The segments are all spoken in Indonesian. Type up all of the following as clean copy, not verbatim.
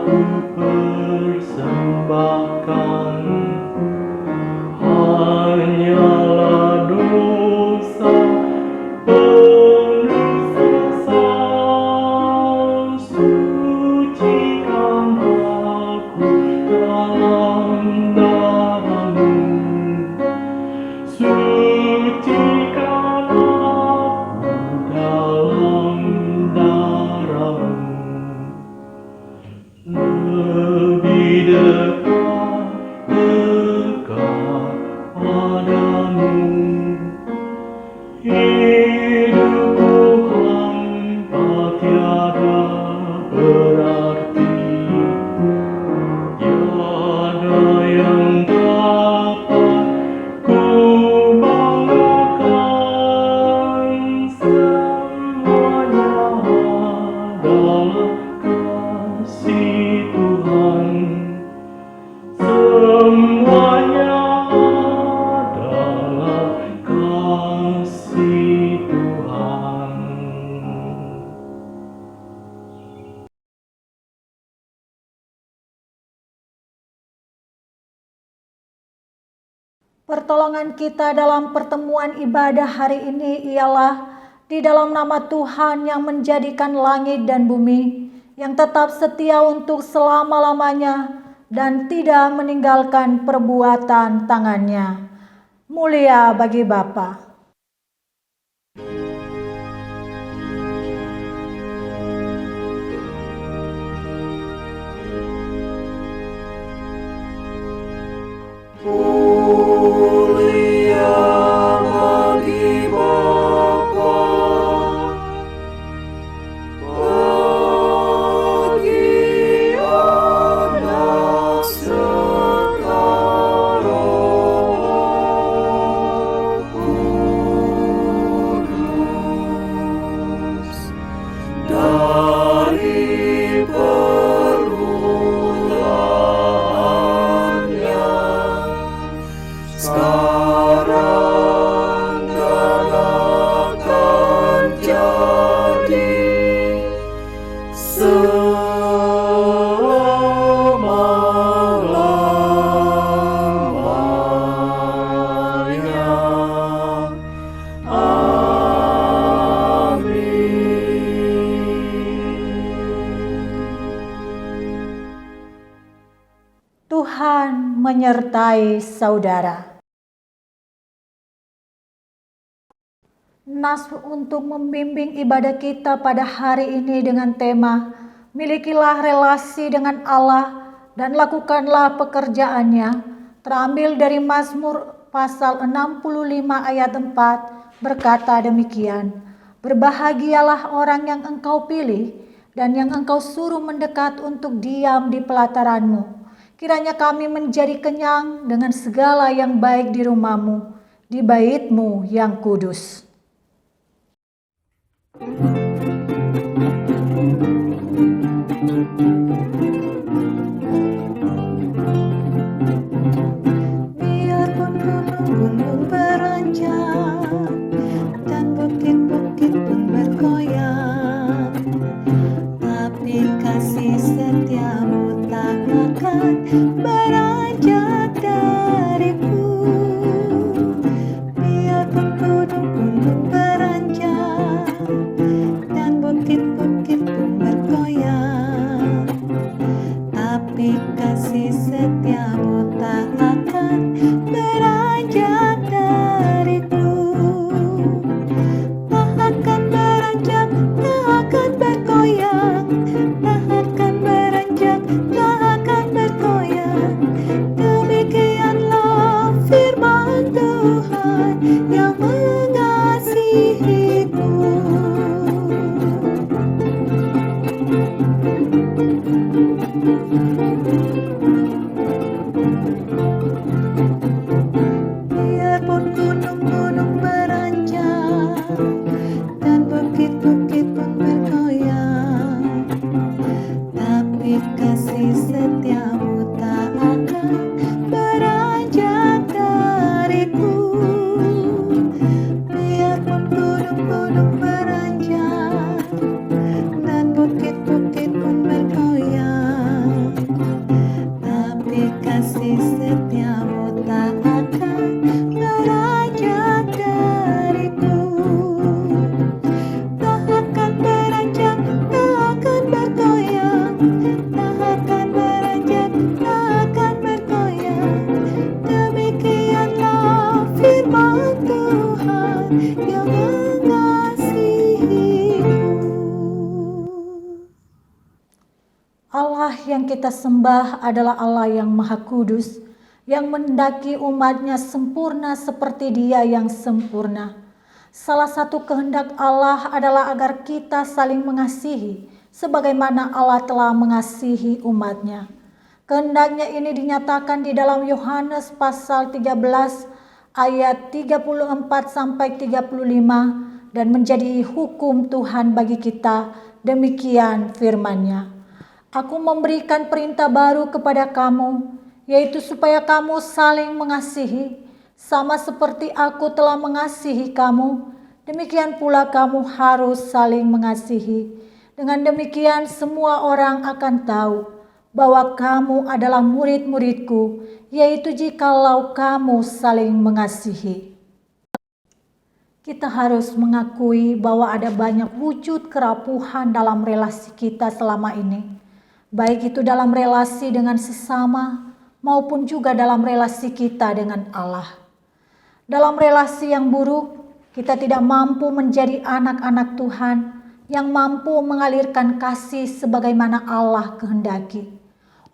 ku persembahkan hanyalah dosa penuh sesal. Sucikan aku dalam darah-Mu, sucikan aku dalam darah-Mu. Lebih dekat, dekat padamu, hidupku hampa tiada berarti, tiada yang dapat ku banggakan. Semuanya adalah kasih Tuhan, semuanya adalah kasih Tuhan. Pertolongan kita dalam pertemuan ibadah hari ini ialah di dalam nama Tuhan yang menjadikan langit dan bumi, yang tetap setia untuk selama-lamanya dan tidak meninggalkan perbuatan tangannya. Mulia bagi Bapa. Mulia bagi Bapa, bagi Anak serta Roh Kudus, dari permulaannya sekarang dan akan jadi selama-lamanya. Tuhan menyertai saudara. Nas untuk membimbing ibadah kita pada hari ini dengan tema milikilah relasi dengan Allah dan lakukanlah pekerjaannya, terambil dari Mazmur pasal 65 ayat 4, berkata demikian: berbahagialah orang yang Engkau pilih dan yang Engkau suruh mendekat untuk diam di pelataranmu. Kiranya kami menjadi kenyang dengan segala yang baik di rumah-Mu, di bait-Mu yang kudus. Biarpun gunung-gunung beranjak dan bukit-bukit pun bergoyang, tapi kasih setiamu tak akan beranjak dariku. Biarpun gunung-gunung beranjak dan bukit-bukit pun bergoyang, tapi kasih setiamu tak akan beranjak dariku. Tak akan beranjak, tak akan bergoyang, tak akan beranjak, tak akan bergoyang. Demikianlah firman Tuhan yang mengasihiku. Biarpun gunung-gunung beranjak dan bukit-bukit pun bergoyang, tapi kasih setiamu tak akan beranjak dariku. Biarpun gunung-gunung beranjak dan bukit-bukit pun bergoyang, akan beranjak, tak akan bergoyang. Demikianlah firman Tuhan yang mengasihimu. Allah yang kita sembah adalah Allah yang Maha Kudus, yang mendaki umatnya sempurna seperti Dia yang sempurna. Salah satu kehendak Allah adalah agar kita saling mengasihi, sebagaimana Allah telah mengasihi umatnya. Kehendaknya ini dinyatakan di dalam Yohanes pasal 13 ayat 34 sampai 35 dan menjadi hukum Tuhan bagi kita. Demikian firman-Nya. Aku memberikan perintah baru kepada kamu, yaitu supaya kamu saling mengasihi, sama seperti aku telah mengasihi kamu, demikian pula kamu harus saling mengasihi. Dengan demikian semua orang akan tahu bahwa kamu adalah murid-muridku, yaitu jikalau kamu saling mengasihi. Kita harus mengakui bahwa ada banyak wujud kerapuhan dalam relasi kita selama ini. Baik itu dalam relasi dengan sesama maupun juga dalam relasi kita dengan Allah. Dalam relasi yang buruk, kita tidak mampu menjadi anak-anak Tuhan yang mampu mengalirkan kasih sebagaimana Allah kehendaki.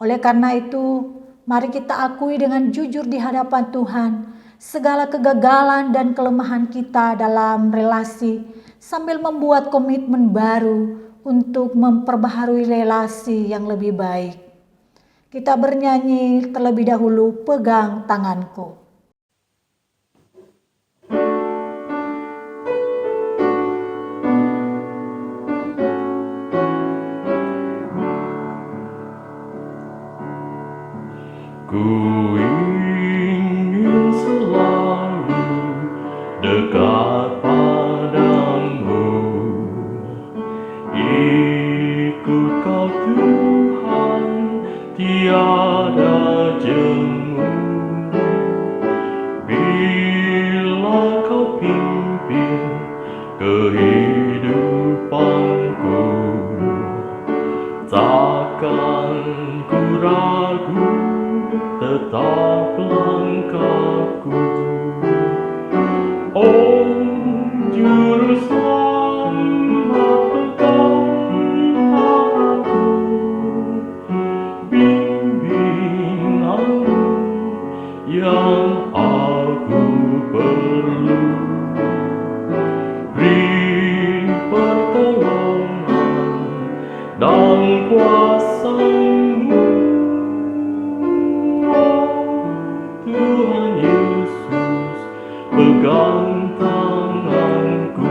Oleh karena itu, mari kita akui dengan jujur di hadapan Tuhan segala kegagalan dan kelemahan kita dalam relasi sambil membuat komitmen baru untuk memperbaharui relasi yang lebih baik. Kita bernyanyi terlebih dahulu, Pegang Tanganku. Ku ingin selalu dekat padamu, ikut kau Tuhan, tiada jemu. Bila kau pimpin kehidupanku, takkan ku ragu, tetap langkahku. Oh Juru Selamat, pegang tanganku, bimbing aku yang aku perlu, beri pertolongan dan kuasa-Mu. Tuhan Yesus, pegang tanganku.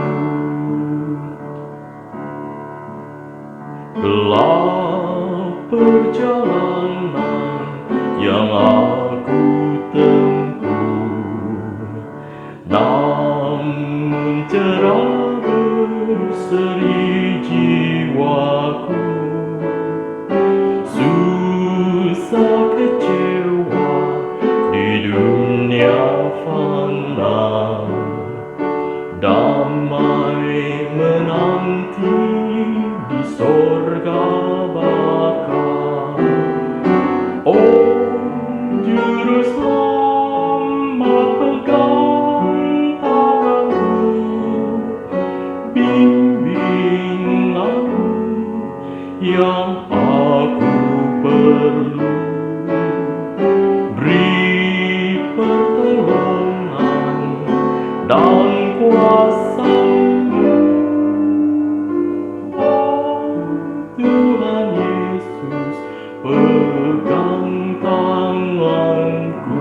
Gelap perjalanan yang aku tempuh, namun cerah berseri jiwaku. Susah kecewa di dunia fana, damai menanti di sorga baka. Oh Juru Selamat, pegang tanganku, bimbing aku yang aku perlu, beri pertolongan dan kuasa-Mu. Oh Tuhan Yesus, pegang tanganku.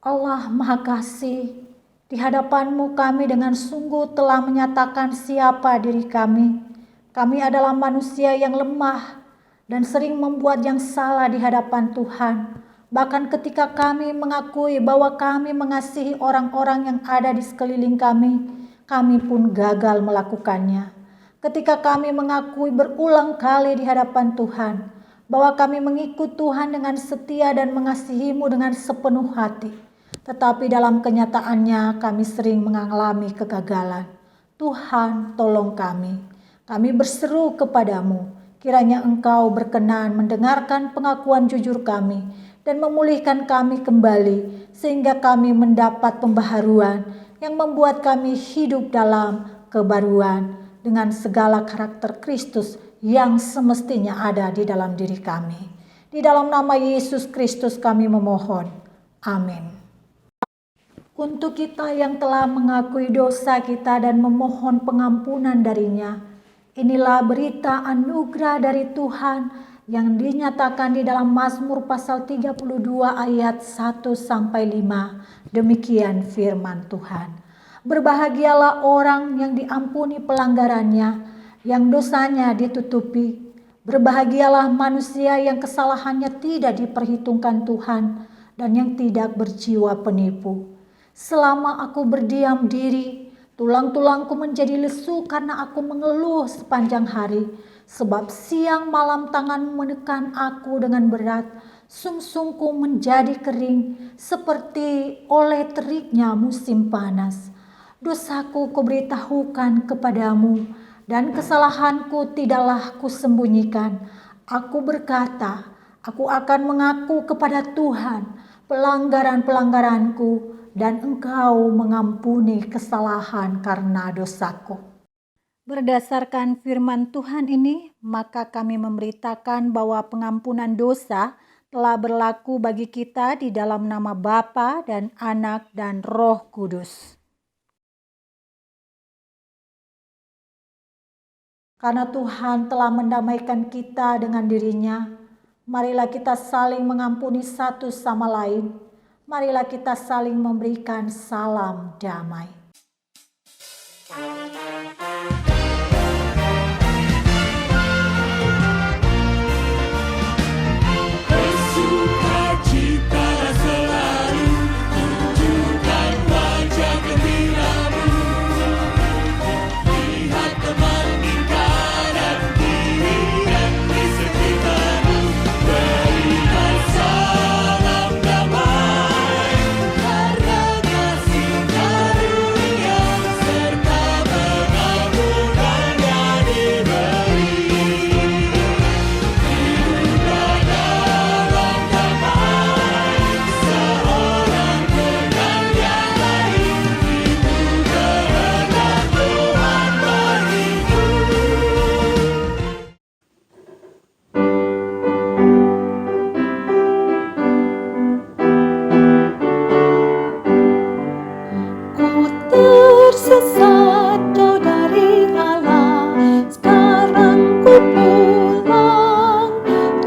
Allah Maha Kasih, di hadapan-Mu kami dengan sungguh telah menyatakan siapa diri kami. Kami adalah manusia yang lemah dan sering membuat yang salah di hadapan Tuhan. Bahkan ketika kami mengakui bahwa kami mengasihi orang-orang yang ada di sekeliling kami pun gagal melakukannya. Ketika kami mengakui berulang kali di hadapan Tuhan bahwa kami mengikut Tuhan dengan setia dan mengasihi-Mu dengan sepenuh hati, Tetapi dalam kenyataannya kami sering mengalami kegagalan. Tuhan, tolong kami. Kami berseru kepadamu, kiranya Engkau berkenan mendengarkan pengakuan jujur kami dan memulihkan kami kembali, sehingga kami mendapat pembaharuan yang membuat kami hidup dalam kebaruan dengan segala karakter Kristus yang semestinya ada di dalam diri kami. Di dalam nama Yesus Kristus kami memohon. Amin. Untuk kita yang telah mengakui dosa kita dan memohon pengampunan darinya, inilah berita anugerah dari Tuhan yang dinyatakan di dalam Mazmur pasal 32 ayat 1-5. Demikian firman Tuhan. Berbahagialah orang yang diampuni pelanggarannya, yang dosanya ditutupi. Berbahagialah manusia yang kesalahannya tidak diperhitungkan Tuhan dan yang tidak berjiwa penipu. Selama aku berdiam diri, tulang-tulangku menjadi lesu karena aku mengeluh sepanjang hari. Sebab siang malam tanganmu menekan aku dengan berat, sumsumku menjadi kering seperti oleh teriknya musim panas. Dosaku kuberitahukan kepadamu, dan kesalahanku tidaklah kusembunyikan. Aku berkata, aku akan mengaku kepada Tuhan pelanggaran-pelanggaranku, dan Engkau mengampuni kesalahan karena dosaku. Berdasarkan firman Tuhan ini, maka kami memberitakan bahwa pengampunan dosa telah berlaku bagi kita di dalam nama Bapa dan Anak dan Roh Kudus. Karena Tuhan telah mendamaikan kita dengan diri-Nya, marilah kita saling mengampuni satu sama lain. Marilah kita saling memberikan salam damai. Bersukacita selalu, tunjukkan wajah gembiramu. Lihat teman di kanan kiri dan di sekitarmu. Berikan salam damai, karena kasih karunia serta pengampunan yang diberi. Hiduplah dalam damai, seorang dengan yang lain. Itu kehendak Tuhan bagimu. Ku tersesat jauh dari Allah, sekarang ku pulang.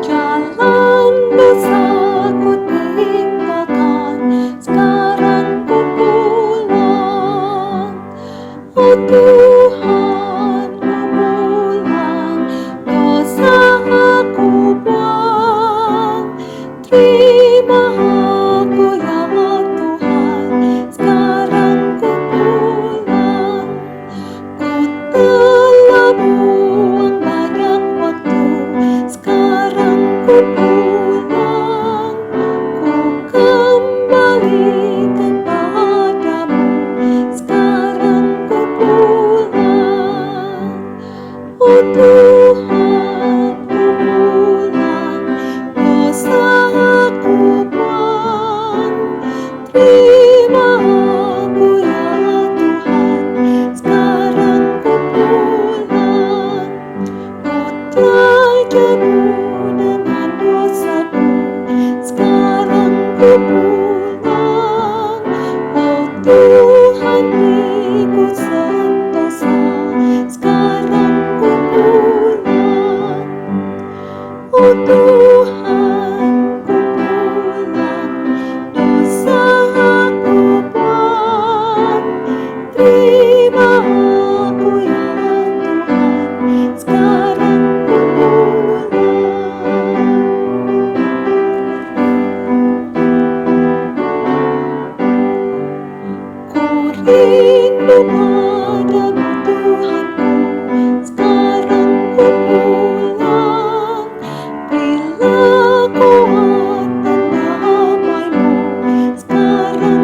Jalan dosa ku tinggalkan, sekarang ku pulang. Oh Tuhan, ku pulang, dosa aku buang. Terima aku ya Tuhan, sekarang ku pulang. Ku telah buang banyak waktu, sekarang ku pulang. Ku kembali kepadamu, sekarang ku pulang. Oh Tuhan, ku pulang, dosa aku buang. Terima aku ya Tuhan, sekarang ku pulang. Ku telah jenuh dengan dosaku, sekarang ku pulang. Oh Tuhan, beriku sentosa, sekarang ku pulang. Oh Tuhan, ku pulang, dosa aku buang. Terima aku ya Tuhan, sekarang ku pulang. Ku rindu padamu Tuhanku, sekarang ku pulang. Berilah kuat dan damai-Mu, sekarang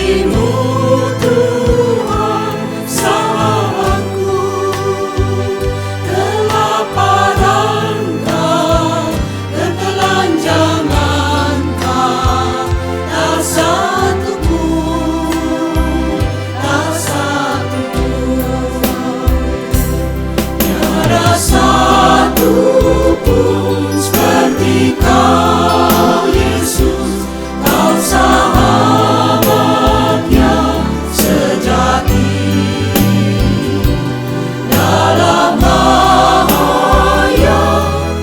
kasih-Mu Tuhan sahabatku, kelaparan kah, ketelanjangan kah, tak satu pun, tak satu pun, tiada satu pun seperti Kau Yesus, Kau sahabat yang sejati. Dalam bahaya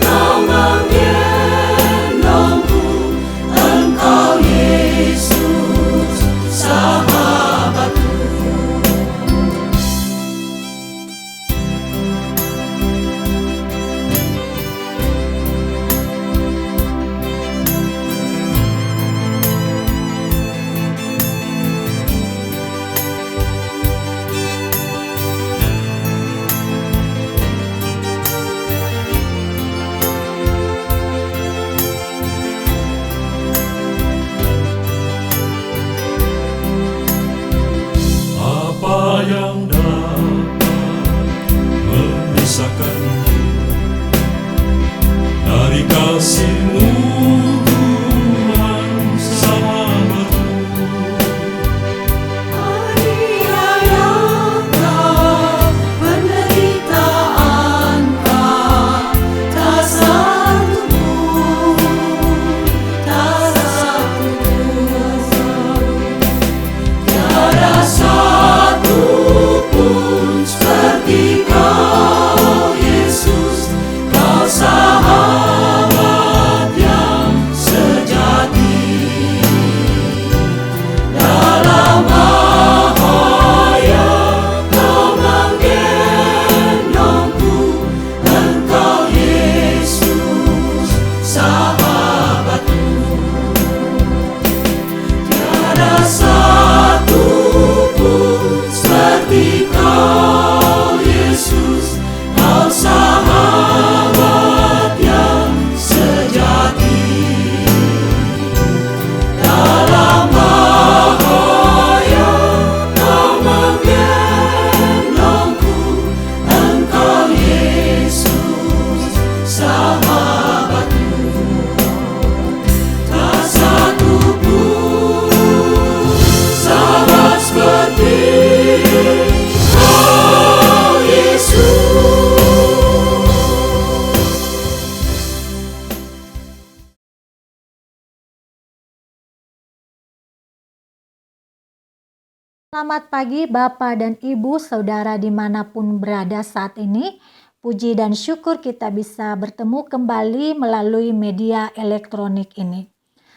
Kau menggendongku, Engkau Yesus sahabatku. Apa yang dapat memisahkanku dari kasih-Mu Tuhan sahabatku? Aniayakah, penderitaanKah, tak satu pun, tak satu pun, tiada satu pun seperti Kau Yesus, Kau sahabat yang sejati. Dalam bahaya Kau menggendongku, Engkau Yesus sahabatku. Tiada satu pun seperti Kau Yesus, Kau sahabat yang sejati. Dalam bahaya Kau menggendongku, Engkau Yesus sahabatku. Tak satu pun sahabat seperti Kau Yesus. Selamat pagi Bapak dan Ibu, Saudara dimanapun berada saat ini. Puji dan syukur kita bisa bertemu kembali melalui media elektronik ini.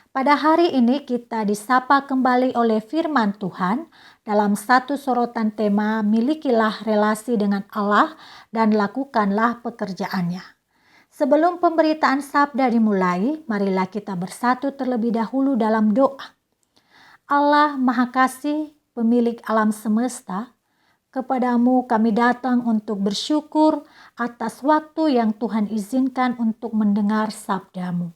Pada hari ini kita disapa kembali oleh firman Tuhan dalam satu sorotan tema milikilah relasi dengan Allah dan lakukanlah pekerjaannya. Sebelum pemberitaan sabda dimulai, marilah kita bersatu terlebih dahulu dalam doa. Allah Maha Kasih, pemilik alam semesta, kepadamu kami datang untuk bersyukur atas waktu yang Tuhan izinkan untuk mendengar sabdamu.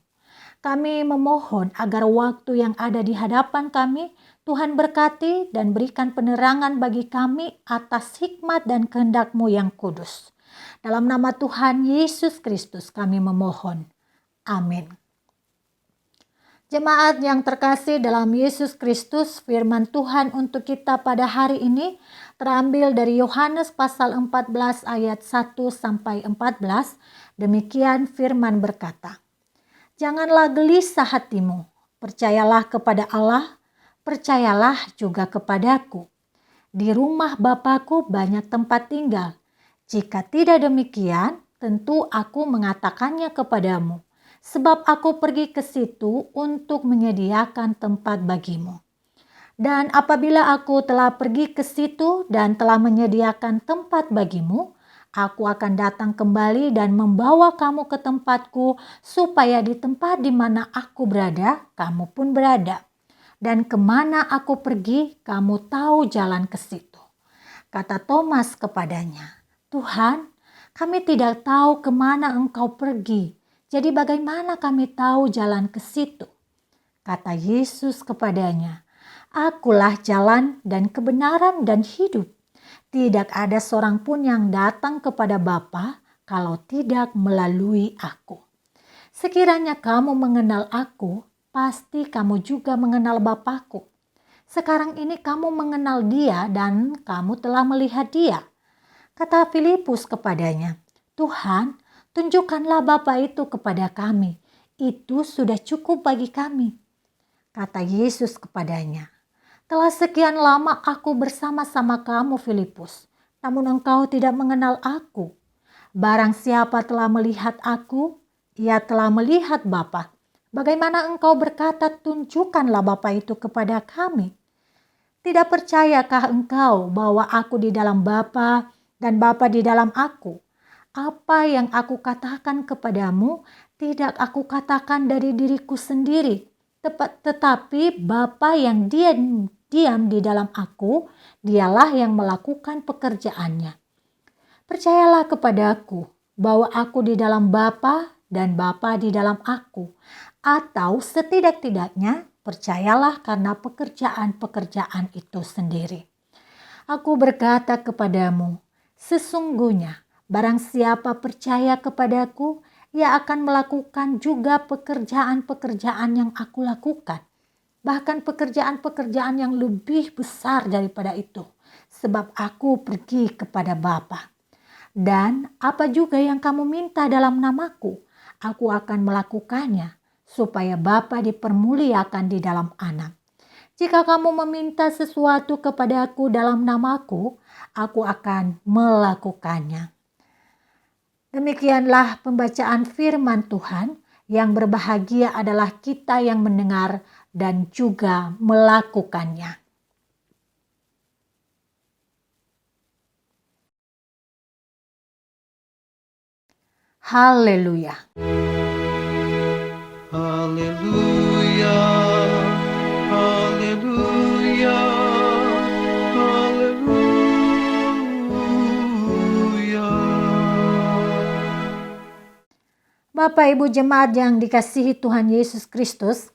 Kami memohon agar waktu yang ada di hadapan kami, Tuhan berkati dan berikan penerangan bagi kami atas hikmat dan kehendak-Mu yang kudus. Dalam nama Tuhan Yesus Kristus kami memohon. Amin. Jemaat yang terkasih dalam Yesus Kristus, firman Tuhan untuk kita pada hari ini terambil dari Yohanes pasal 14 ayat 1 sampai 14. Demikian firman berkata, "Janganlah gelisah hatimu, percayalah kepada Allah, percayalah juga kepadaku. Di rumah Bapa-Ku banyak tempat tinggal. Jika tidak demikian, tentu aku mengatakannya kepadamu. Sebab aku pergi ke situ untuk menyediakan tempat bagimu. Dan apabila aku telah pergi ke situ dan telah menyediakan tempat bagimu, aku akan datang kembali dan membawa kamu ke tempatku, supaya di tempat di mana aku berada, kamu pun berada. Dan kemana aku pergi, kamu tahu jalan ke situ." Kata Thomas kepadanya, "Tuhan, kami tidak tahu kemana Engkau pergi. Jadi bagaimana kami tahu jalan ke situ?" Kata Yesus kepadanya, Akulah jalan dan kebenaran dan hidup. Tidak ada seorang pun yang datang kepada Bapa kalau tidak melalui aku. Sekiranya kamu mengenal aku, pasti kamu juga mengenal Bapakku. Sekarang ini kamu mengenal Dia dan kamu telah melihat Dia. Kata Filipus kepadanya, Tuhan, tunjukkanlah Bapa itu kepada kami. Itu sudah cukup bagi kami. Kata Yesus kepadanya, telah sekian lama aku bersama-sama kamu, Filipus, namun engkau tidak mengenal aku. Barang siapa telah melihat aku, ia telah melihat Bapa. Bagaimana engkau berkata, tunjukkanlah Bapa itu kepada kami? Tidak percayakah engkau bahwa aku di dalam Bapa dan Bapa di dalam aku? Apa yang aku katakan kepadamu, tidak aku katakan dari diriku sendiri, tetapi Bapa yang diam di dalam aku, dialah yang melakukan pekerjaannya. Percayalah kepadaku bahwa aku di dalam Bapa dan Bapa di dalam aku, atau setidak-tidaknya percayalah karena pekerjaan-pekerjaan itu sendiri. Aku berkata kepadamu, sesungguhnya barang siapa percaya kepadaku, ia akan melakukan juga pekerjaan-pekerjaan yang aku lakukan. Bahkan pekerjaan-pekerjaan yang lebih besar daripada itu, sebab aku pergi kepada Bapa. Dan apa juga yang kamu minta dalam namaku, aku akan melakukannya, supaya Bapa dipermuliakan di dalam Anak. Jika kamu meminta sesuatu kepadaku dalam namaku, aku akan melakukannya. Demikianlah pembacaan firman Tuhan. Yang berbahagia adalah kita yang mendengar dan juga melakukannya. Haleluya. Haleluya, haleluya, haleluya. Bapak Ibu jemaat yang dikasihi Tuhan Yesus Kristus,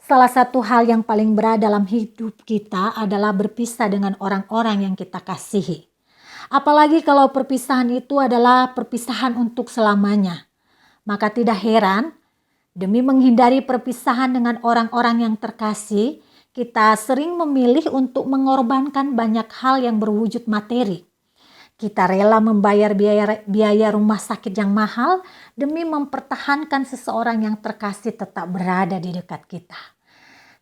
salah satu hal yang paling berat dalam hidup kita adalah berpisah dengan orang-orang yang kita kasihi. Apalagi kalau perpisahan itu adalah perpisahan untuk selamanya. Maka tidak heran, demi menghindari perpisahan dengan orang-orang yang terkasih, kita sering memilih untuk mengorbankan banyak hal yang berwujud materi. Kita rela membayar biaya rumah sakit yang mahal demi mempertahankan seseorang yang terkasih tetap berada di dekat kita.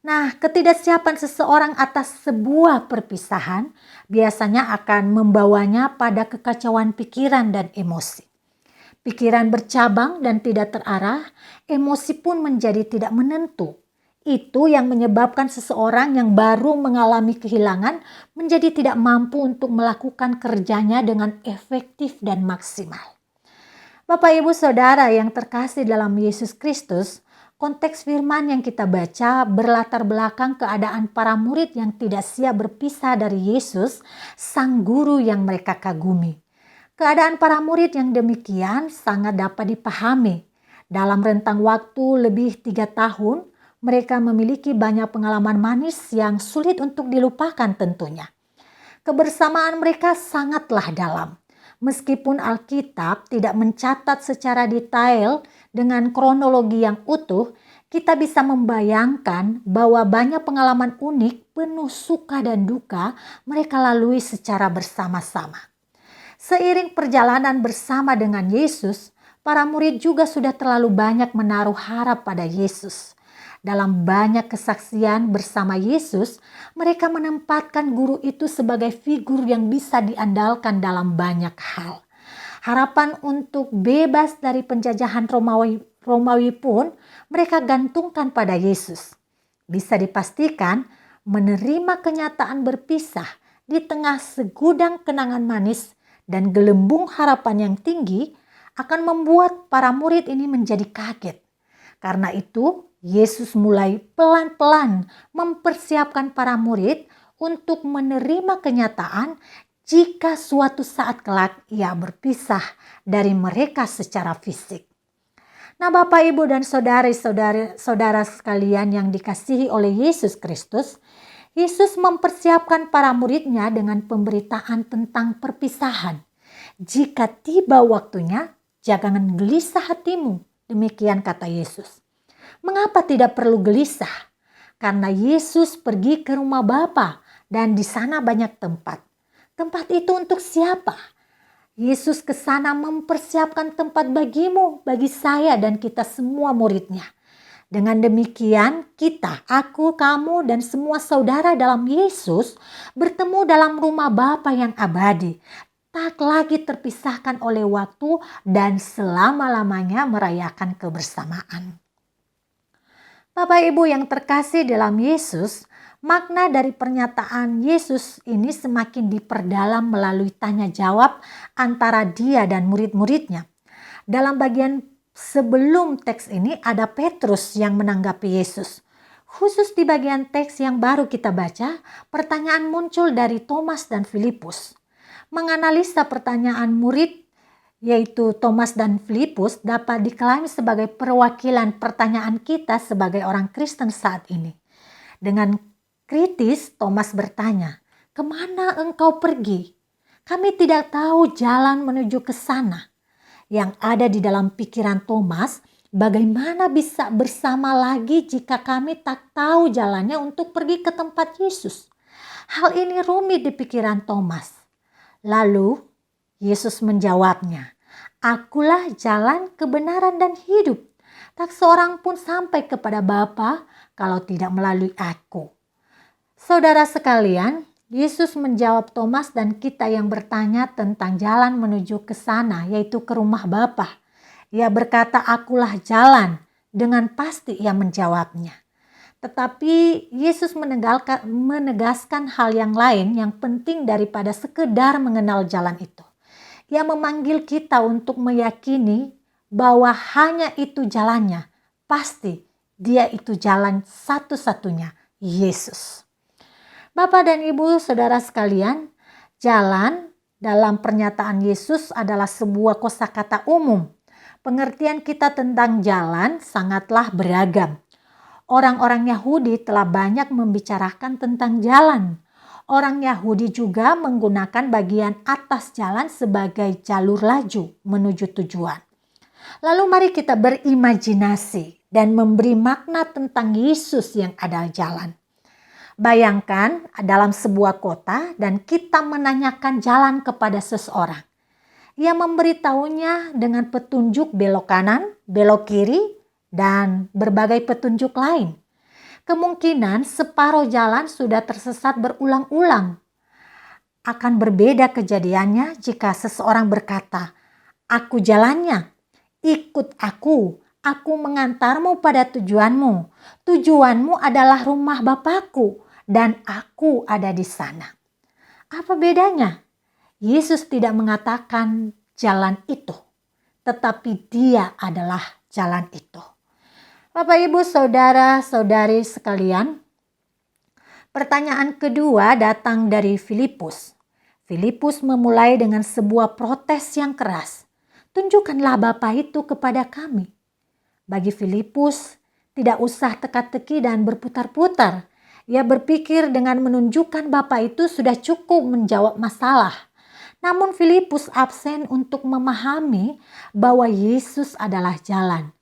Nah, ketidaksiapan seseorang atas sebuah perpisahan biasanya akan membawanya pada kekacauan pikiran dan emosi. Pikiran bercabang dan tidak terarah, emosi pun menjadi tidak menentu. Itu yang menyebabkan seseorang yang baru mengalami kehilangan menjadi tidak mampu untuk melakukan kerjanya dengan efektif dan maksimal. Bapak Ibu Saudara yang terkasih dalam Yesus Kristus, konteks firman yang kita baca berlatar belakang keadaan para murid yang tidak siap berpisah dari Yesus, sang guru yang mereka kagumi. Keadaan para murid yang demikian sangat dapat dipahami. Dalam rentang waktu lebih 3 tahun, mereka memiliki banyak pengalaman manis yang sulit untuk dilupakan tentunya. Kebersamaan mereka sangatlah dalam. Meskipun Alkitab tidak mencatat secara detail dengan kronologi yang utuh, kita bisa membayangkan bahwa banyak pengalaman unik, penuh suka dan duka mereka lalui secara bersama-sama. Seiring perjalanan bersama dengan Yesus, para murid juga sudah terlalu banyak menaruh harap pada Yesus. Dalam banyak kesaksian bersama Yesus, mereka menempatkan guru itu sebagai figur yang bisa diandalkan dalam banyak hal. Harapan untuk bebas dari penjajahan Romawi pun mereka gantungkan pada Yesus. Bisa dipastikan menerima kenyataan berpisah di tengah segudang kenangan manis dan gelembung harapan yang tinggi akan membuat para murid ini menjadi kaget. Karena itu, Yesus mulai pelan-pelan mempersiapkan para murid untuk menerima kenyataan jika suatu saat kelak ia berpisah dari mereka secara fisik. Nah, Bapak, Ibu, dan saudara sekalian yang dikasihi oleh Yesus Kristus, Yesus mempersiapkan para muridnya dengan pemberitaan tentang perpisahan. Jika tiba waktunya, jangan gelisah hatimu. Demikian kata Yesus. Mengapa tidak perlu gelisah? Karena Yesus pergi ke rumah Bapa dan di sana banyak tempat. Tempat itu untuk siapa? Yesus ke sana mempersiapkan tempat bagimu, bagi saya dan kita semua muridnya. Dengan demikian kita, aku, kamu dan semua saudara dalam Yesus bertemu dalam rumah Bapa yang abadi. Tak lagi terpisahkan oleh waktu dan selama-lamanya merayakan kebersamaan. Bapak Ibu yang terkasih dalam Yesus, makna dari pernyataan Yesus ini semakin diperdalam melalui tanya jawab antara dia dan murid-muridnya. Dalam bagian sebelum teks ini ada Petrus yang menanggapi Yesus. Khusus di bagian teks yang baru kita baca, pertanyaan muncul dari Thomas dan Filipus. Menganalisa pertanyaan murid yaitu Thomas dan Filipus dapat diklaim sebagai perwakilan pertanyaan kita sebagai orang Kristen saat ini. Dengan kritis Thomas bertanya, "Kemana engkau pergi? Kami tidak tahu jalan menuju ke sana." Yang ada di dalam pikiran Thomas, bagaimana bisa bersama lagi jika kami tak tahu jalannya untuk pergi ke tempat Yesus? Hal ini rumit di pikiran Thomas. Lalu Yesus menjawabnya, "Akulah jalan, kebenaran dan hidup. Tak seorang pun sampai kepada Bapa kalau tidak melalui aku." Saudara sekalian, Yesus menjawab Thomas dan kita yang bertanya tentang jalan menuju ke sana, yaitu ke rumah Bapa. Ia berkata, "Akulah jalan." Dengan pasti ia menjawabnya. Tetapi Yesus menegaskan hal yang lain yang penting daripada sekedar mengenal jalan itu. Ia memanggil kita untuk meyakini bahwa hanya itu jalannya. Pasti dia itu jalan satu-satunya, Yesus. Bapak dan Ibu saudara sekalian, jalan dalam pernyataan Yesus adalah sebuah kosakata umum. Pengertian kita tentang jalan sangatlah beragam. Orang-orang Yahudi telah banyak membicarakan tentang jalan. Orang Yahudi juga menggunakan bagian atas jalan sebagai jalur laju menuju tujuan. Lalu mari kita berimajinasi dan memberi makna tentang Yesus yang adalah jalan. Bayangkan dalam sebuah kota dan kita menanyakan jalan kepada seseorang. Ia memberitahunya dengan petunjuk belok kanan, belok kiri, dan berbagai petunjuk lain. Kemungkinan separuh jalan sudah tersesat berulang-ulang. Akan berbeda kejadiannya jika seseorang berkata, "Aku jalannya, ikut aku mengantarmu pada tujuanmu. Tujuanmu adalah rumah Bapakku dan aku ada di sana." Apa bedanya? Yesus tidak mengatakan jalan itu, tetapi dia adalah jalan itu. Bapak, Ibu, saudara-saudari sekalian, pertanyaan kedua datang dari Filipus. Filipus memulai dengan sebuah protes yang keras. "Tunjukkanlah Bapa itu kepada kami." Bagi Filipus, tidak usah teka-teki dan berputar-putar. Ia berpikir dengan menunjukkan Bapa itu sudah cukup menjawab masalah. Namun Filipus absen untuk memahami bahwa Yesus adalah jalan.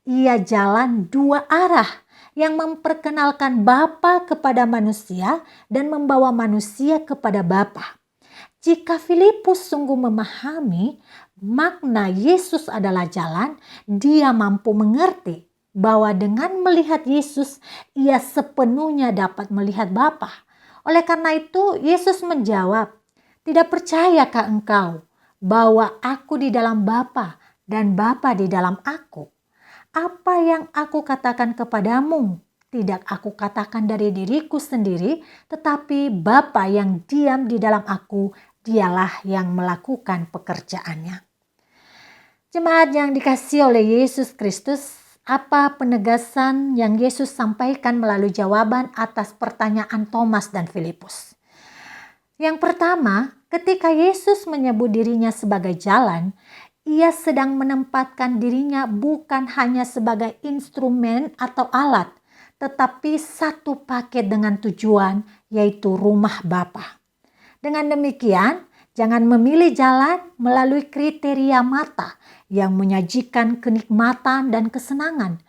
Ia jalan dua arah yang memperkenalkan Bapa kepada manusia dan membawa manusia kepada Bapa. Jika Filipus sungguh memahami makna Yesus adalah jalan, dia mampu mengerti bahwa dengan melihat Yesus, ia sepenuhnya dapat melihat Bapa. Oleh karena itu, Yesus menjawab, "Tidak percayakah engkau bahwa aku di dalam Bapa dan Bapa di dalam aku? Apa yang aku katakan kepadamu, tidak aku katakan dari diriku sendiri, tetapi Bapa yang diam di dalam aku, dialah yang melakukan pekerjaannya." Jemaat yang dikasihi oleh Yesus Kristus, apa penegasan yang Yesus sampaikan melalui jawaban atas pertanyaan Thomas dan Filipus? Yang pertama, ketika Yesus menyebut dirinya sebagai jalan, ia sedang menempatkan dirinya bukan hanya sebagai instrumen atau alat, tetapi satu paket dengan tujuan, yaitu rumah Bapa. Dengan demikian, jangan memilih jalan melalui kriteria mata yang menyajikan kenikmatan dan kesenangan.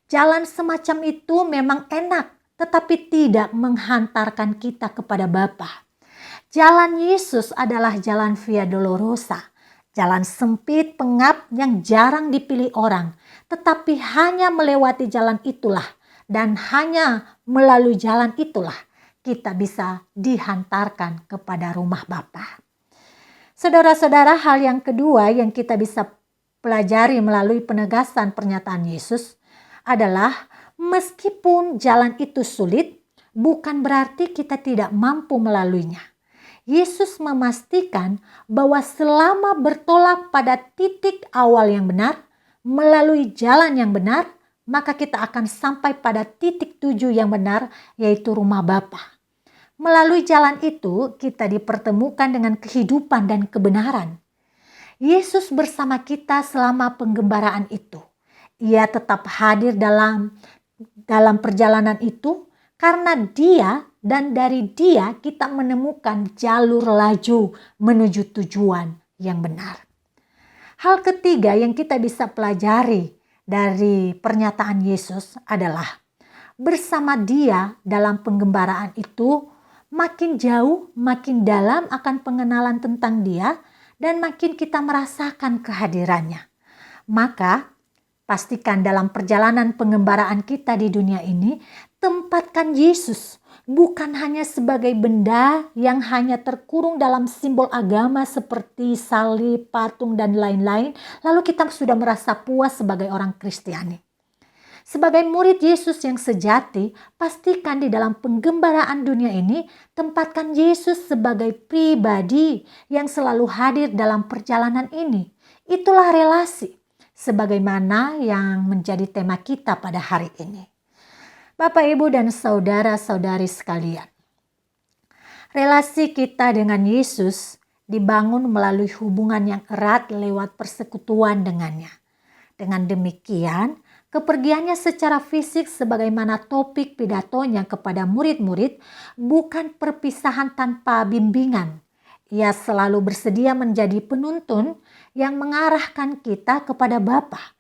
Jalan semacam itu memang enak, tetapi tidak menghantarkan kita kepada Bapa. Jalan Yesus adalah jalan Via Dolorosa, jalan sempit pengap yang jarang dipilih orang, tetapi hanya melewati jalan itulah dan hanya melalui jalan itulah kita bisa dihantarkan kepada rumah Bapa. Saudara-saudara, hal yang kedua yang kita bisa pelajari melalui penegasan pernyataan Yesus adalah meskipun jalan itu sulit, bukan berarti kita tidak mampu melaluinya. Yesus memastikan bahwa selama bertolak pada titik awal yang benar, melalui jalan yang benar, maka kita akan sampai pada titik tuju yang benar, yaitu rumah Bapa. Melalui jalan itu, kita dipertemukan dengan kehidupan dan kebenaran. Yesus bersama kita selama penggembaraan itu. Ia tetap hadir dalam perjalanan itu karena Dia dan dari Dia kita menemukan jalur laju menuju tujuan yang benar. Hal ketiga yang kita bisa pelajari dari pernyataan Yesus adalah bersama Dia dalam penggembaraan itu makin jauh, makin dalam akan pengenalan tentang Dia dan makin kita merasakan kehadirannya. Maka pastikan dalam perjalanan pengembaraan kita di dunia ini, tempatkan Yesus bukan hanya sebagai benda yang hanya terkurung dalam simbol agama seperti salib, patung, dan lain-lain, lalu kita sudah merasa puas sebagai orang Kristiani. Sebagai murid Yesus yang sejati, pastikan di dalam penggembaraan dunia ini, tempatkan Yesus sebagai pribadi yang selalu hadir dalam perjalanan ini. Itulah relasi, sebagaimana yang menjadi tema kita pada hari ini. Bapak, Ibu, dan saudara-saudari sekalian, relasi kita dengan Yesus dibangun melalui hubungan yang erat lewat persekutuan dengannya. Dengan demikian, kepergiannya secara fisik sebagaimana topik pidatonya kepada murid-murid bukan perpisahan tanpa bimbingan. Ia selalu bersedia menjadi penuntun yang mengarahkan kita kepada Bapa.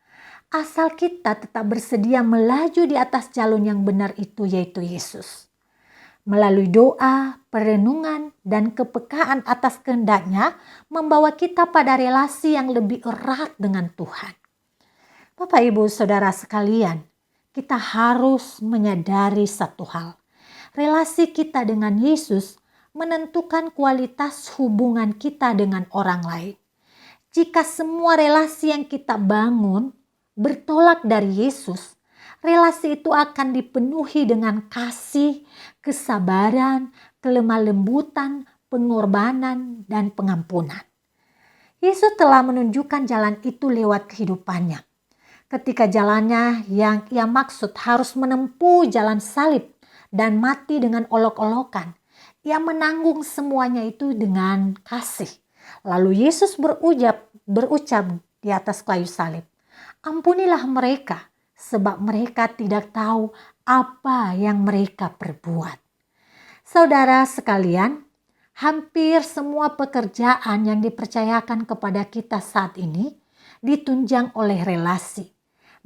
Asal kita tetap bersedia melaju di atas jalur yang benar itu, yaitu Yesus. Melalui doa, perenungan, dan kepekaan atas kehendak-Nya membawa kita pada relasi yang lebih erat dengan Tuhan. Bapak, Ibu, Saudara sekalian, kita harus menyadari satu hal. Relasi kita dengan Yesus menentukan kualitas hubungan kita dengan orang lain. Jika semua relasi yang kita bangun bertolak dari Yesus, relasi itu akan dipenuhi dengan kasih, kesabaran, kelemah lembutan, pengorbanan, dan pengampunan. Yesus telah menunjukkan jalan itu lewat kehidupannya. Ketika jalannya yang ia maksud harus menempuh jalan salib dan mati dengan olok-olokan, ia menanggung semuanya itu dengan kasih. Lalu Yesus berucap di atas kayu salib, "Ampunilah mereka, sebab mereka tidak tahu apa yang mereka perbuat." Saudara sekalian, hampir semua pekerjaan yang dipercayakan kepada kita saat ini ditunjang oleh relasi.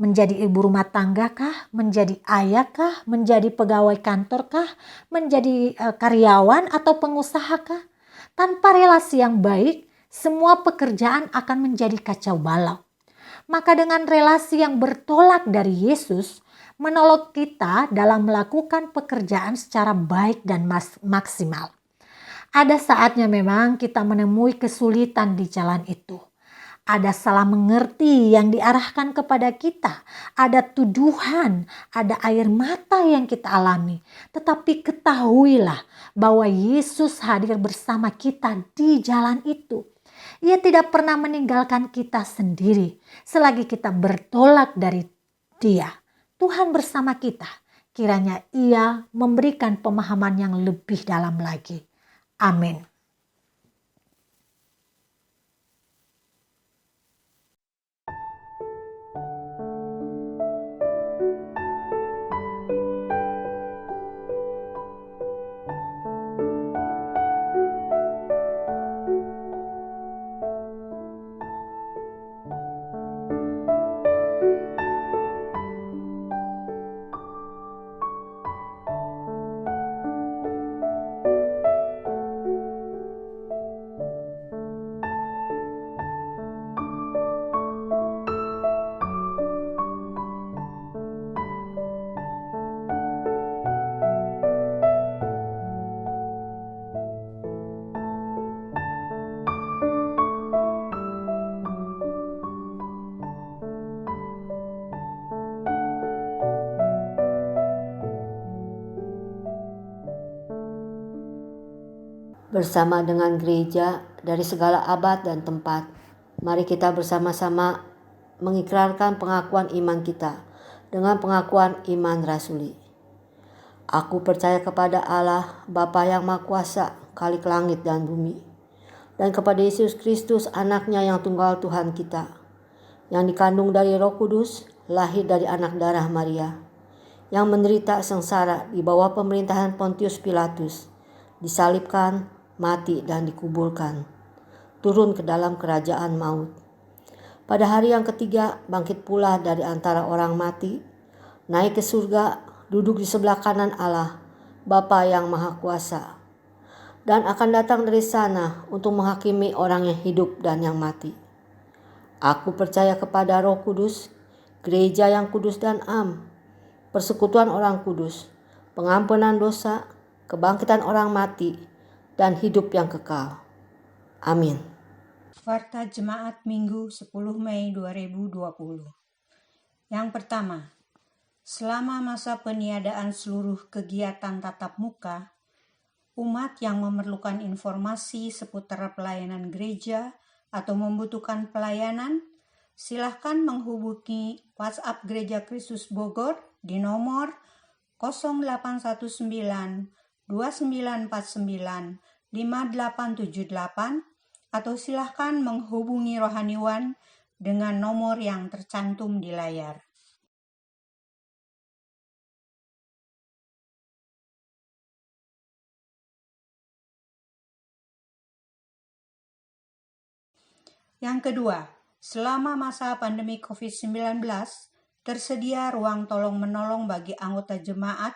Menjadi ibu rumah tangga kah? Menjadi ayah kah? Menjadi pegawai kantor kah? Menjadi karyawan atau pengusaha kah? Tanpa relasi yang baik, semua pekerjaan akan menjadi kacau balau. Maka dengan relasi yang bertolak dari Yesus, menolong kita dalam melakukan pekerjaan secara baik dan maksimal. Ada saatnya memang kita menemui kesulitan di jalan itu. Ada salah mengerti yang diarahkan kepada kita. Ada tuduhan, ada air mata yang kita alami. Tetapi ketahuilah bahwa Yesus hadir bersama kita di jalan itu. Ia tidak pernah meninggalkan kita sendiri selagi kita bertolak dari Dia. Tuhan bersama kita. Kiranya Ia memberikan pemahaman yang lebih dalam lagi. Amin. bersama dengan gereja dari segala abad dan tempat. Mari kita bersama-sama mengikrarkan pengakuan iman kita dengan pengakuan iman rasuli. Aku percaya kepada Allah, Bapa yang Maha Kuasa, Khalik langit dan bumi, dan kepada Yesus Kristus, anaknya yang tunggal Tuhan kita, yang dikandung dari Roh Kudus, lahir dari anak darah Maria, yang menderita sengsara di bawah pemerintahan Pontius Pilatus, disalibkan, mati dan dikuburkan, turun ke dalam kerajaan maut. Pada hari yang ketiga bangkit pula dari antara orang mati, naik ke surga, duduk di sebelah kanan Allah, Bapa yang Maha Kuasa, dan akan datang dari sana untuk menghakimi orang yang hidup dan yang mati. Aku percaya kepada Roh Kudus, gereja yang kudus dan am, persekutuan orang kudus, pengampunan dosa, kebangkitan orang mati, dan hidup yang kekal. Amin. Warta Jemaat Minggu 10 Mei 2020. Yang pertama, selama masa peniadaan seluruh kegiatan tatap muka, umat yang memerlukan informasi seputar pelayanan gereja atau membutuhkan pelayanan, silahkan menghubungi WhatsApp Gereja Kristus Bogor di nomor 0819 2949 5878 atau silahkan menghubungi rohaniwan dengan nomor yang tercantum di layar. Yang kedua, selama masa pandemi COVID-19, tersedia ruang tolong-menolong bagi anggota jemaat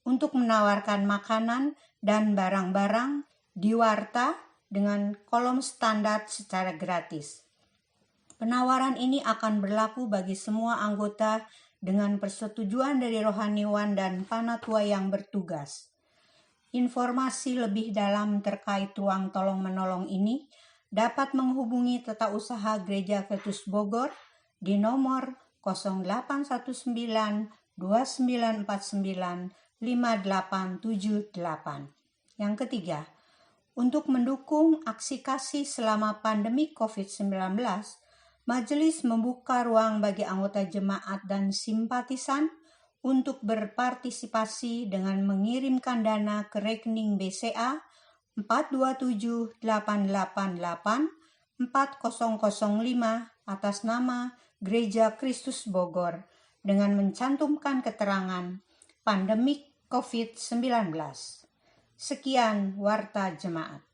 untuk menawarkan makanan dan barang-barang di warta dengan kolom standar secara gratis. Penawaran ini akan berlaku bagi semua anggota dengan persetujuan dari rohaniwan dan panatua yang bertugas. Informasi lebih dalam terkait ruang tolong-menolong ini dapat menghubungi Tata Usaha Gereja Kristus Bogor di nomor 0819 2949 5878. Yang ketiga, untuk mendukung aksi kasih selama pandemi COVID-19, Majelis membuka ruang bagi anggota jemaat dan simpatisan untuk berpartisipasi dengan mengirimkan dana ke rekening BCA 427888 4005 atas nama Gereja Kristus Bogor dengan mencantumkan keterangan pandemik COVID-19. Sekian Warta Jemaat.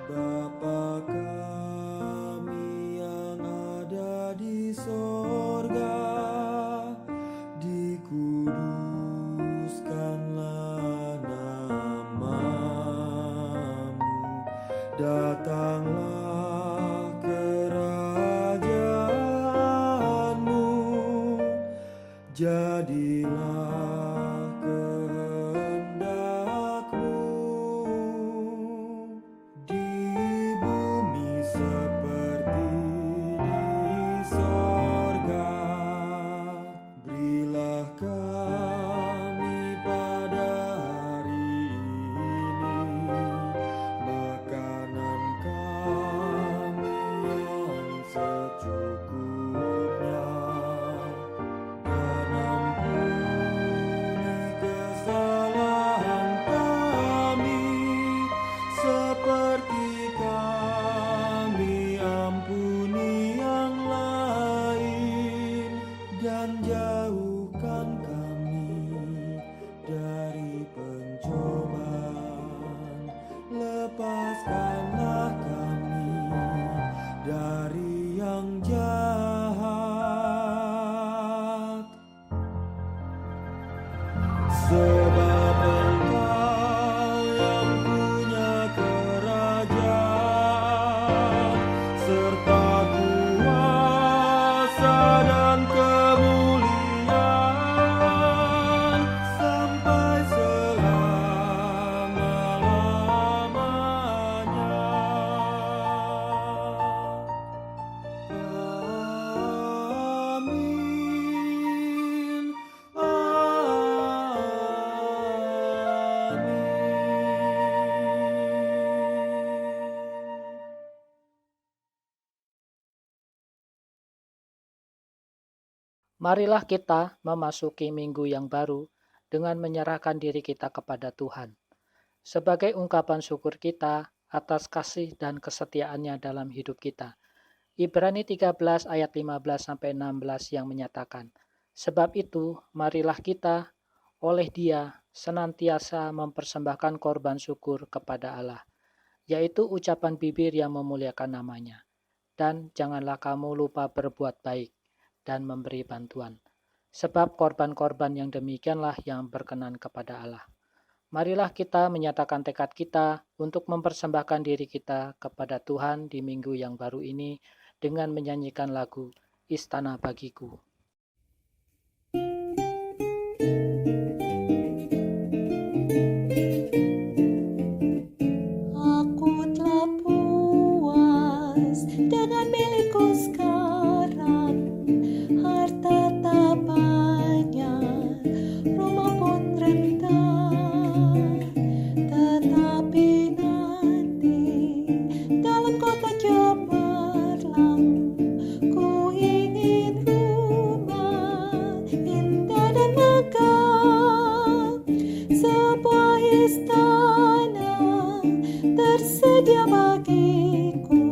Bapa kami yang ada di sorga, dikuduskanlah namamu, datanglah kerajaanmu, jadilah secukupnya, dan lepaskanlah kami dari yang jahat. Sebab Engkau yang punya kerajaan serta kuasa dan kemuliaan sampai selama-lamanya. Amin. Marilah kita memasuki minggu yang baru dengan menyerahkan diri kita kepada Tuhan. Sebagai ungkapan syukur kita atas kasih dan kesetiaannya dalam hidup kita. Ibrani 13 ayat 15-16 yang menyatakan, sebab itu marilah kita oleh Dia senantiasa mempersembahkan korban syukur kepada Allah, yaitu ucapan bibir yang memuliakan namanya. Dan janganlah kamu lupa berbuat baik dan memberi bantuan. Sebab korban-korban yang demikianlah yang berkenan kepada Allah. Marilah kita menyatakan tekad kita untuk mempersembahkan diri kita kepada Tuhan di minggu yang baru ini dengan menyanyikan lagu Istana Bagiku. Aku telah puas dengan milikku sekarang. Harta tak banyak, rumah pun rendah. Tetapi nanti dalam kota cemerlang, ku ingin rumah indah dan megah, sebuah istana tersedia bagiku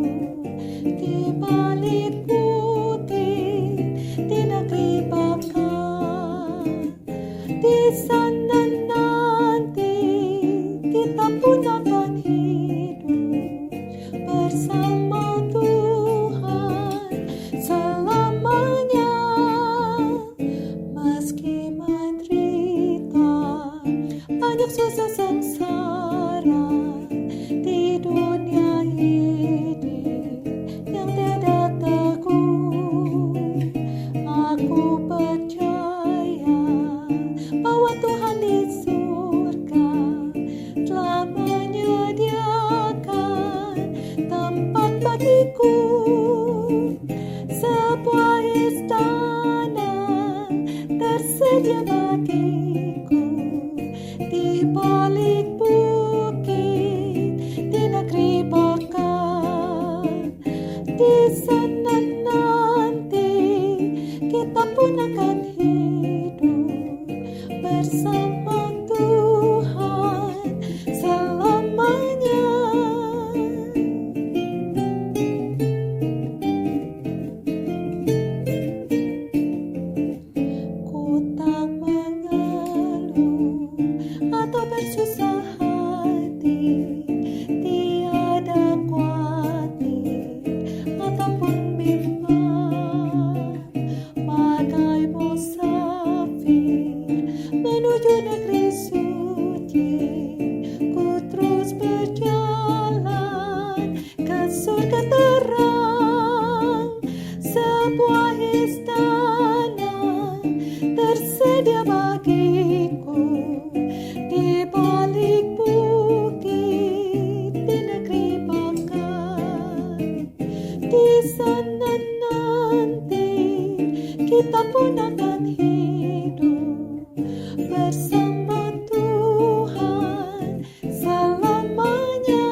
di balik bukit di negeri Baka. Di sana nanti kita pun akan hidup bersama Tuhan selamanya. Meski menderita banyak susah sengsara di dunia ini yang tidak teguh, aku percaya bahwa Tuhan di surga telah menyediakan tempat bagiku, sebuah istana tersedia bagiku di balik bukit di negeri Baka. Di sana nanti kita pun akan hidup bersama Tuhan selamanya. Ku tak mengeluh atau bersusah hati, tiada khawatir ataupun bimbang, bagai musafir menuju negeri suci, ku terus berjalan ke surga terang, sebuah istana tersedia bagiku di balik bukit di negeri Baka. Di sana nanti kita pun akan hidup bersama Tuhan selamanya.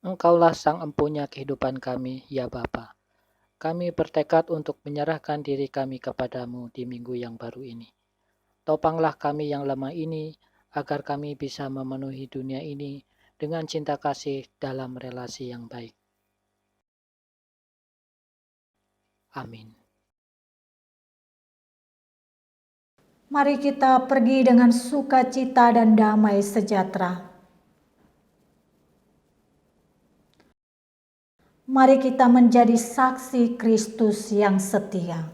Engkaulah sang empunya kehidupan kami, ya Bapa. Kami bertekad untuk menyerahkan diri kami kepadamu di minggu yang baru ini. Topanglah kami yang lemah ini, agar kami bisa memenuhi dunia ini dengan cinta kasih dalam relasi yang baik. Amin. Mari kita pergi dengan sukacita dan damai sejahtera. Mari kita menjadi saksi Kristus yang setia.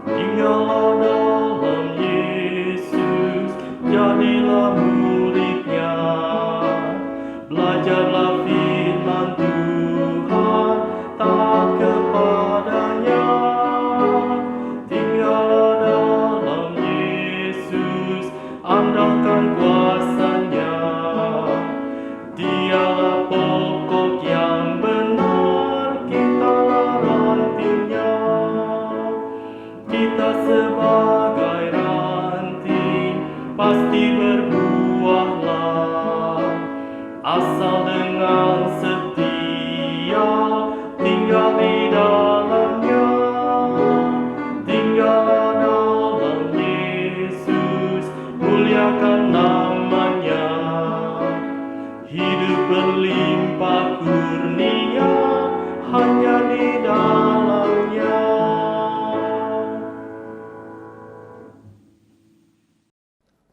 Tinggallah dalam Yesus, jadilah muridnya. Belajarlah firman Tuhan, taat kepadanya. Tinggallah dalam Yesus, andalkan kuasa-Nya. Dialah pokok yang benar, kitalah rantingnya. Kita sebagai ranting pasti berbuahlah, asal dengan setia tinggal di dalamnya. Tinggallah dalam Yesus, muliakan namanya. Hidup berlimpah kurnia hanya di dalamnya.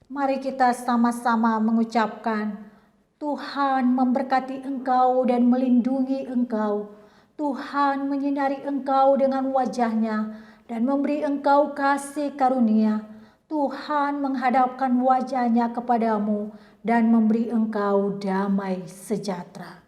Mari kita sama-sama mengucapkan, Tuhan memberkati engkau dan melindungi engkau. Tuhan menyinari engkau dengan wajah-Nya dan memberi engkau kasih karunia. Tuhan menghadapkan wajah-Nya kepadamu dan memberi engkau damai sejahtera.